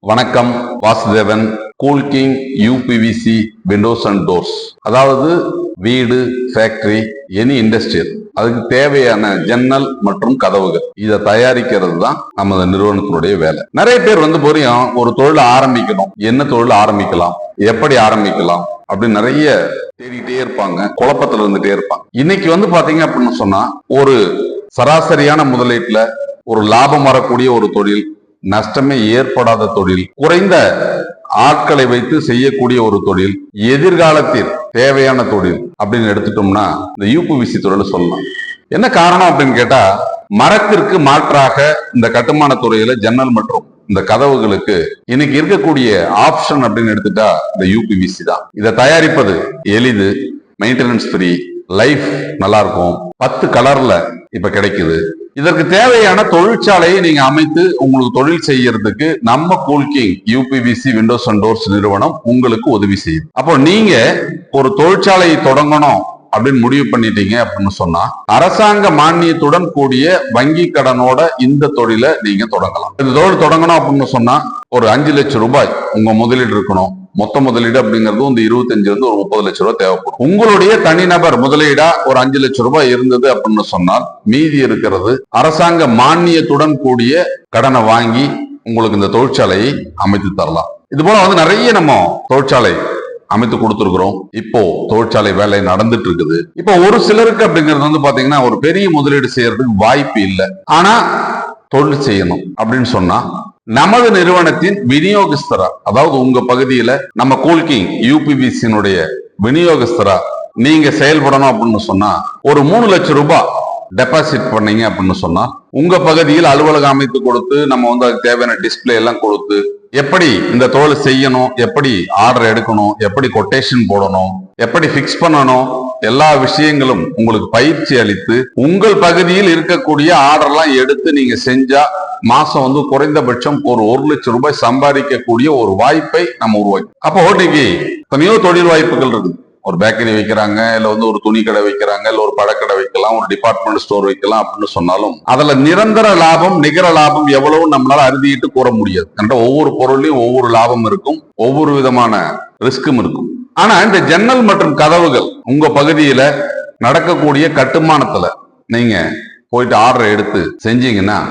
வணக்கம். Vasudevan. Cool King UPVC windows and doors, அதாவது வீடு, ஃபேக்டரி, எனி இண்டஸ்ட்ரியல், அதுக்கு தேவையான ஜன்னல் மற்றும் கதவுகள் இதை தயாரிக்கிறது தான் நமது நிறுவனத்தினுடைய வேலை. நிறைய பேர் புரியும் ஒரு தொழில் ஆரம்பிக்கணும், என்ன தொழில் ஆரம்பிக்கலாம், எப்படி ஆரம்பிக்கலாம் அப்படின்னு நிறைய தேடிட்டே இருப்பாங்க, குழப்பத்துல இருந்துட்டே இருப்பாங்க. இன்னைக்கு பாத்தீங்க அப்படின்னு சொன்னா, ஒரு சராசரியான முதலீட்டுல ஒரு லாபம் வரக்கூடிய ஒரு தொழில், நஷ்டமே ஏற்படாத தொழில், குறைந்த ஆட்களை வைத்து செய்யக்கூடிய ஒரு தொழில், எதிர்காலத்தில் தேவையான தொழில் அப்படின்னு எடுத்துட்டோம்னா இந்த யூபிவிசி தொழில் சொல்லலாம். என்ன காரணம் அப்படின்னு கேட்டா, மரத்திற்கு மாற்றாக இந்த கட்டுமான துறையில ஜன்னல் மற்றும் இந்த கதவுகளுக்கு இன்னைக்கு இருக்கக்கூடிய ஆப்ஷன் அப்படின்னு எடுத்துட்டா இந்த யூபிவிசி தான். இதை தயாரிப்பது எளிது, மெயின்டெனன்ஸ் ஃப்ரீ, லைஃப் நல்லா இருக்கும், 10 கலர்ல இப்ப கிடைக்குது. இதற்கு தேவையான தொழிற்சாலையை நீங்க அமைத்து உங்களுக்கு தொழில் செய்யறதுக்கு நம்ம cool King UPVC windows and doors நிறுவனம் உங்களுக்கு உதவி செய்யுது. அப்போ நீங்க ஒரு தொழிற்சாலையை தொடங்கணும் அப்படின்னு முடிவு பண்ணிட்டீங்க அப்படின்னு சொன்னா, அரசாங்க மானியத்துடன் கூடிய வங்கி கடனோட இந்த தொழிலை நீங்க தொடங்கலாம். இந்த தொழில் தொடங்கணும் அப்படின்னு சொன்னா ஒரு 5 லட்சம் ரூபாய் உங்க முதலீடு இருக்கணும். மொத்த முதலீடு அப்படிங்கிறது 25 இருந்து ஒரு 30 லட்சம் ரூபாய் தேவைப்படும். உங்களுடைய தனிநபர் முதலீடா ஒரு 5 லட்சம் ரூபாய் இருந்தது அப்படின்னு சொன்னால், மீதி இருக்கிறது அரசாங்க மானியத்துடன் கூடிய கடனை வாங்கி உங்களுக்கு இந்த தொழிற்சாலையை அமைத்து தரலாம். இது போல நிறைய நம்ம தொழிற்சாலை அமைத்து கொடுத்துருக்கிறோம். இப்போ தொழிற்சாலை வேலை நடந்துட்டு இருக்குது. இப்போ ஒரு சிலருக்கு அப்படிங்கிறது பாத்தீங்கன்னா ஒரு பெரிய முதலீடு செய்யறதுக்கு வாய்ப்பு இல்லை, ஆனா தொழில் செய்யணும் அப்படின்னு சொன்னா நமது நிறுவனத்தின் விநியோகஸ்தரா, அதாவது உங்க பகுதியில நம்ம கூல் கிங் யூபிவிசியினுடைய விநியோகஸ்தரா நீங்க செயல்படணும் அப்படின்னு சொன்னா ஒரு 3 லட்சம் ரூபாய் டெபாசிட் பண்ணீங்க அப்படின்னு சொன்னா உங்க பகுதியில் அலுவலகம் அமைத்து கொடுத்து நம்ம அதுக்கு தேவையான டிஸ்பிளே எல்லாம் கொடுத்து, எப்படி இந்த தொழில் செய்யணும், எப்படி ஆர்டர் எடுக்கணும், எப்படி கொட்டேஷன் போடணும், எப்படி பிக்ஸ் பண்ணணும், எல்லா விஷயங்களும் உங்களுக்கு பயிற்சி அளித்து உங்கள் பகுதியில் இருக்கக்கூடிய ஆர்டர்லாம் எடுத்து நீங்க செஞ்சா மாசம் குறைந்தபட்சம் ஒரு 1 லட்சம் ரூபாய் சம்பாதிக்கக்கூடிய ஒரு வாய்ப்பை நம்ம உருவாக்கி. அப்போ இன்னைக்கு எத்தனையோ தொழில் வாய்ப்புகள் இருக்குது. ஒரு பேக்கரி வைக்கிறாங்க, இல்ல ஒரு துணி கடை வைக்கிறாங்க, இல்ல ஒரு பழக்கடை வைக்கலாம், ஒரு டிபார்ட்மெண்ட் ஸ்டோர் வைக்கலாம் அப்படின்னு சொன்னாலும் அதுல நிரந்தர லாபம், நிகர லாபம் எவ்வளவு நம்மளால அறுதிட்டு கூற முடியாது. ஒவ்வொரு பொருளையும் ஒவ்வொரு லாபம் இருக்கும், ஒவ்வொரு விதமான ரிஸ்க்கும் இருக்கும். ஆனா இந்த ஜன்னல் மற்றும் கதவுகள் உங்க பகுதியில நடக்கக்கூடிய கட்டுமானத்துல நீங்க போயிட்டு ஆர்டர் எடுத்து செஞ்சீங்கன்னா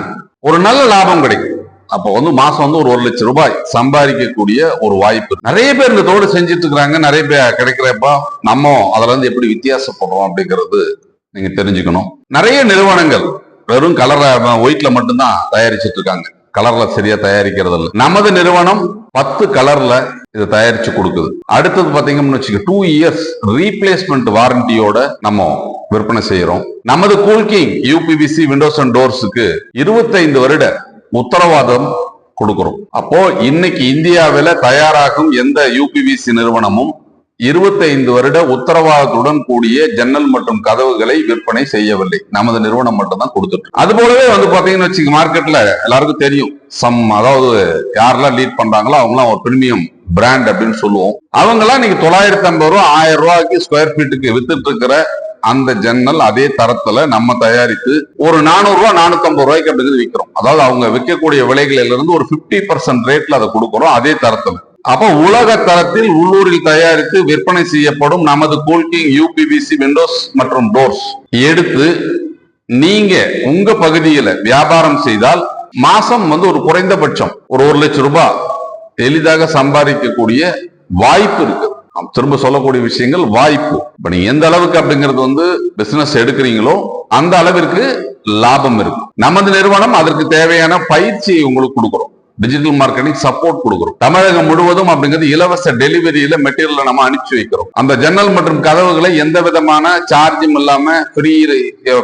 ஒரு நல்ல லாபம் கிடைக்கும். அப்போ மாசம் ஒரு 1 லட்சம் ரூபாய் சம்பாதிக்கக்கூடிய ஒரு வாய்ப்பு. நிறைய பேர் இந்த தொழில் செஞ்சுட்டு இருக்கிறாங்க. நிறைய பேர் கிடைக்கிறப்ப நம்ம அதுல எப்படி வித்தியாசப்படுறோம் அப்படிங்கிறது நீங்க தெரிஞ்சுக்கணும். நிறைய நிறுவனங்கள் வெறும் கலர் ஒயிட்ல மட்டும்தான் தயாரிச்சுட்டு இருக்காங்க, கலர்ல சரியா தயாரிக்கிறது இல்லை. நமது நிறுவனம் 10 கலர்ல இதை தயாரிச்சு கொடுக்குது. அடுத்தது பாத்தீங்கன்னு வச்சுக்க 2 இயர்ஸ் ரீப்ளேஸ்மெண்ட் வாரண்டியோட நம்ம விற்பனை செய்யறோம். நமது Cool King UPVC windows and டோர்ஸுக்கு 25 வருட உத்தரவாதம் கொடுக்கிறோம். அப்போ இன்னைக்கு இந்தியாவில தயாராகும் எந்த யூபிவிசி நிறுவனமும் 25 வருட உத்தரவாதத்துடன் கூடிய ஜன்னல் மற்றும் கதவுகளை விற்பனை செய்யவில்லை. நமது நிறுவனம் மட்டும் தான் கொடுத்துட்டு. அது போலவே பாத்தீங்கன்னு வச்சுக்க, மார்க்கெட்ல எல்லாருக்கும் தெரியும், அதாவது யாரெல்லாம் லீட் பண்றாங்களோ அவங்களாம் ஒரு பிரீமியம் பிராண்ட் அப்படின்னு சொல்லுவோம். அவங்கெல்லாம் இன்னைக்கு 950 ரூபாய் 1000 ரூபாய்க்கு ஸ்கொயர் ஃபீட்டுக்கு வித்துட்டு இருக்கிற அந்த ஜன்னல் அதே தரத்துல நம்ம தயாரித்து ஒரு 400 ரூபாய் 450 ரூபாய்க்கு அப்படிங்கிறது விற்கிறோம். அதாவது அவங்க விற்கக்கூடிய விலைகளில இருந்து ஒரு 50% ரேட்ல அதை கொடுக்கிறோம் அதே தரத்துல. அப்போ உலக தரத்தில் உள்ளூரில் தயாரித்து விற்பனை செய்யப்படும் நமது கூல் கிங் யூபிவிசி விண்டோஸ் மற்றும் டோர்ஸ் எடுத்து நீங்க உங்க பகுதியில வியாபாரம் செய்தால் மாசம் ஒரு குறைந்தபட்சம் ஒரு 1 லட்சம் ரூபாய் எளிதாக சம்பாதிக்கக்கூடிய வாய்ப்பு இருக்கு. திரும்ப சொல்லக்கூடிய விஷயங்கள் வாய்ப்பு. இப்ப நீங்க எந்த அளவுக்கு அப்படிங்கிறது பிசினஸ் எடுக்கிறீங்களோ அந்த அளவிற்கு லாபம் இருக்கு. நமது நிறுவனம் அதற்கு தேவையான பயிற்சியை உங்களுக்கு கொடுக்கிறோம், டிஜிட்டல் மார்க்கெட்டிங் சப்போர்ட் கொடுக்கிறோம். தமிழகம் முழுவதும் அப்படிங்கிறது இலவச டெலிவரியில மெட்டீரியல் நம்ம அனுப்பிச்சு வைக்கிறோம். அந்த ஜன்னல் மற்றும் கதவுகளை எந்த விதமான சார்ஜும் இல்லாம ஃப்ரீ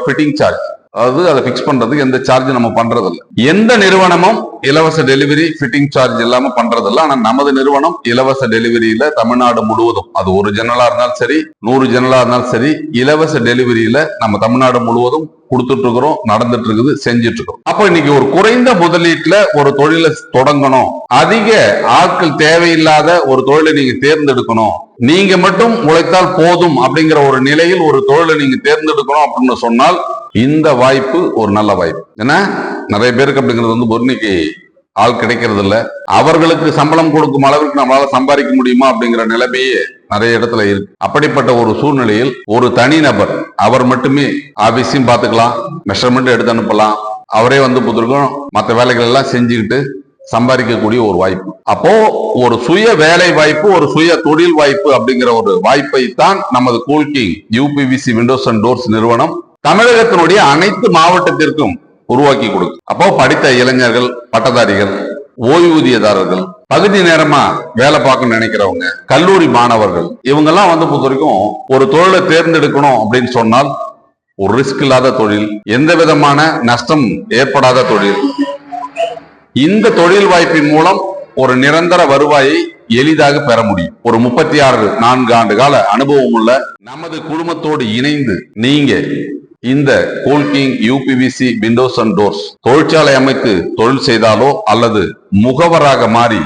ஃபிட்டிங் சார்ஜ், அதாவது அதை பிக்ஸ் பண்றதுக்கு எந்த சார்ஜ் நம்ம பண்றது இல்லை. எந்த நிறுவனமும் இலவச டெலிவரி ஃபிட்டிங் சார்ஜ் இல்லாம பண்றது இல்லை. ஆனா நமது நிறுவனம் இலவச டெலிவரியில தமிழ்நாடு முழுவதும், அது ஒரு ஜன்னலா இருந்தாலும் சரி 100 ஜன்னலா இருந்தாலும் சரி, இலவச டெலிவரியில நம்ம தமிழ்நாடு முழுவதும் கொடுத்துட்டு இருக்கிறோம், நடந்துட்டு இருக்குது, செஞ்சுட்டு இருக்கோம். அப்போ இன்னைக்கு ஒரு குறைந்த முதலீட்டுல ஒரு தொழிலை தொடங்கணும், அதிக ஆட்கள் தேவையில்லாத ஒரு தொழிலை நீங்க தேர்ந்தெடுக்கணும், நீங்க மட்டும் உழைத்தால் போதும் அப்படிங்கிற ஒரு நிலையில் ஒரு தொழிலை நீங்க தேர்ந்தெடுக்கணும் அப்படின்னு சொன்னால் இந்த வாய்ப்பு ஒரு நல்ல வாய்ப்பு. ஏன்னா நிறைய பேருக்கு அப்படிங்கிறது இன்னைக்கு ஆள் கிடைக்கிறது இல்ல. அவர்களுக்கு சம்பளம் கொடுக்கும் அளவுக்கு நம்மளால சம்பாதிக்க முடியுமா அப்படிங்கிற நிலைமையே நிறைய இடத்துல இருக்கு. அப்படிப்பட்ட ஒரு சூழ்நிலையில் ஒரு தனிநபர் அவர் மட்டுமே ஆபீஸையும் பார்த்துக்கலாம், மெஷர்மெண்ட் எடுத்து அனுப்பலாம், அவரே புத்திருக்கும் மற்ற வேலைகள் எல்லாம் செஞ்சுக்கிட்டு சம்பாதிக்கக்கூடிய ஒரு வாய்ப்பு. அப்போ ஒரு சுய வேலை வாய்ப்பு, ஒரு சுய தொழில் வாய்ப்பு அப்படிங்கிற ஒரு வாய்ப்பை தான் நமது Coolking UPVC windows and doors நிறுவனம் தமிழகத்தினுடைய அனைத்து மாவட்டத்திற்கும் உருவாக்கி கொடுக்கும். அப்போ படித்த இளைஞர்கள், பட்டதாரிகள், ஓய்வூதியதாரர்கள், பகுதி நேரமா வேலை பார்க்கணும்னு நினைக்கிறவங்க, கல்லூரி மாணவர்கள், இவங்கெல்லாம் பொறுத்த வரைக்கும் ஒரு தொழிலை தேர்ந்தெடுக்கணும் அப்படின்னு சொன்னால் ஒரு ரிஸ்க் இல்லாத தொழில், எந்த விதமான நஷ்டம் ஏற்படாத தொழில், இந்த தொழில் வாய்ப்பின் மூலம் ஒரு நிரந்தர வருவாயை எளிதாக பெற முடியும். ஒரு 34 ஆண்டு கால அனுபவம் உள்ள நமது குழுமத்தோடு இணைந்து நீங்க இந்த Coolking UPVC windows and doors தொழிற்சாலை அமைத்து தொழில் செய்தாலோ அல்லது முகவராக மாறி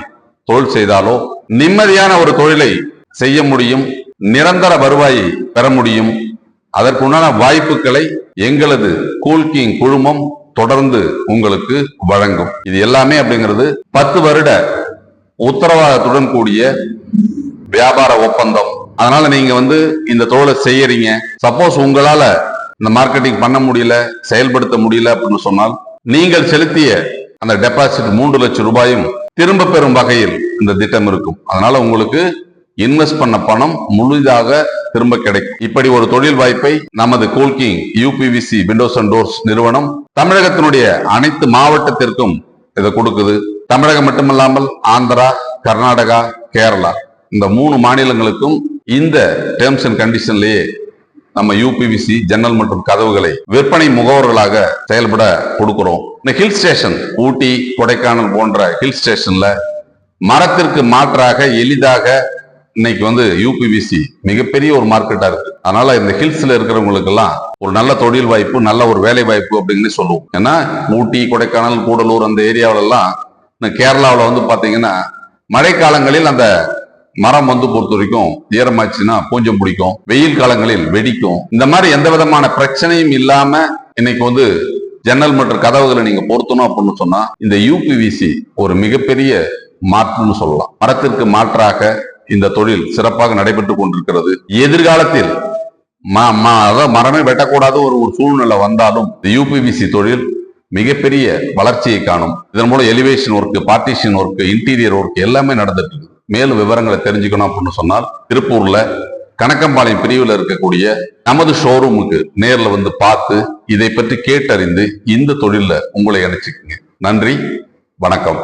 தொழில் செய்தாலோ நிம்மதியான ஒரு தொழிலை செய்ய முடியும், நிரந்தர வருவாயை பெற முடியும். அதற்குண்டான வாய்ப்புகளை எங்களது கூல்கிங் குழுமம் தொடர்ந்து உங்களுக்கு வழங்கும். இது எல்லாமே அப்படிங்கிறது 10 வருட உத்தரவாதத்துடன் கூடிய வியாபார ஒப்பந்தம். அதனால நீங்க இந்த தொழிலை செய்யறீங்க, சப்போஸ் உங்களால இந்த மார்க்கெட்டிங் பண்ண முடியல, செயல்படுத்த முடியல அப்படின்னு சொன்னால் நீங்கள் செலுத்திய அந்த டெபாசிட் 3 லட்சம் ரூபாயும் திரும்ப பெறும் வகையில் இந்த திட்டம் இருக்கும். அதனால உங்களுக்கு இன்வெஸ்ட் பண்ண பணம் முழுதாக திரும்ப கிடைக்கும். இப்படி ஒரு தொழில் வாய்ப்பை நமது Coolking UPVC windows and doors நிறுவனம் தமிழகத்தினுடைய அனைத்து மாவட்டத்திற்கும் இதை கொடுக்குது. தமிழகம் மட்டுமல்லாமல் ஆந்திரா, கர்நாடகா, கேரளா இந்த 3 மாநிலங்களுக்கும் இந்த டேர்ம்ஸ் அண்ட் கண்டிஷன்லயே நம்ம யூபிவிசி ஜன்னல் மற்றும் கதவுகளை விற்பனை முகவர்களாக செயல்பட கொடுக்கிறோம். இந்த ஹில் ஸ்டேஷன், ஊட்டி, கொடைக்கானல் போன்ற ஹில் ஸ்டேஷன்ல மரத்திற்கு மாற்றாக எளிதாக இன்னைக்கு யூபிவிசி மிகப்பெரிய ஒரு மார்க்கெட்டா இருக்கு. அதனால இந்த ஹில்ஸ்ல இருக்கிறவங்களுக்கு எல்லாம் ஒரு நல்ல தொழில் வாய்ப்பு, நல்ல ஒரு வேலை வாய்ப்பு அப்படின்னு சொல்லுவோம். ஏன்னா ஊட்டி, கொடைக்கானல், கூடலூர் அந்த ஏரியாவில எல்லாம், கேரளாவில் பாத்தீங்கன்னா மழை காலங்களில் அந்த மரம் பொறுத்த வரைக்கும் ஈரமாச்சுன்னா பூஞ்சம் பிடிக்கும், வெயில் காலங்களில் வெடிக்கும். இந்த மாதிரி எந்த விதமான பிரச்சனையும் இல்லாம இன்னைக்கு ஜன்னல் மற்றும் கதவுகளை நீங்க பொருத்தணும் அப்படின்னு சொன்னா இந்த யூபிவிசி ஒரு மிகப்பெரிய மாற்றுன்னு சொல்லலாம். மரத்திற்கு மாற்றாக இந்த தொழில் சிறப்பாக நடைபெற்றுக் கொண்டிருக்கிறது. எதிர்காலத்தில் மரமே வெட்டக்கூடாத ஒரு சூழ்நிலை வந்தாலும் யூபிவிசி தொழில் மிகப்பெரிய வளர்ச்சியை காணும். இதன் மூலம் elevation work, partition work, interior work எல்லாமே நடந்துட்டு இருக்கு. மேலும் விவரங்களை தெரிஞ்சுக்கணும் அப்படின்னு சொன்னால் திருப்பூர்ல கணக்கம்பாளையம் பிரிவில் இருக்கக்கூடிய நமது ஷோரூமுக்கு நேர்ல பார்த்து இதை பற்றி கேட்டறிந்து இந்த தொழில உங்களை இணைச்சுக்குங்க. நன்றி, வணக்கம்.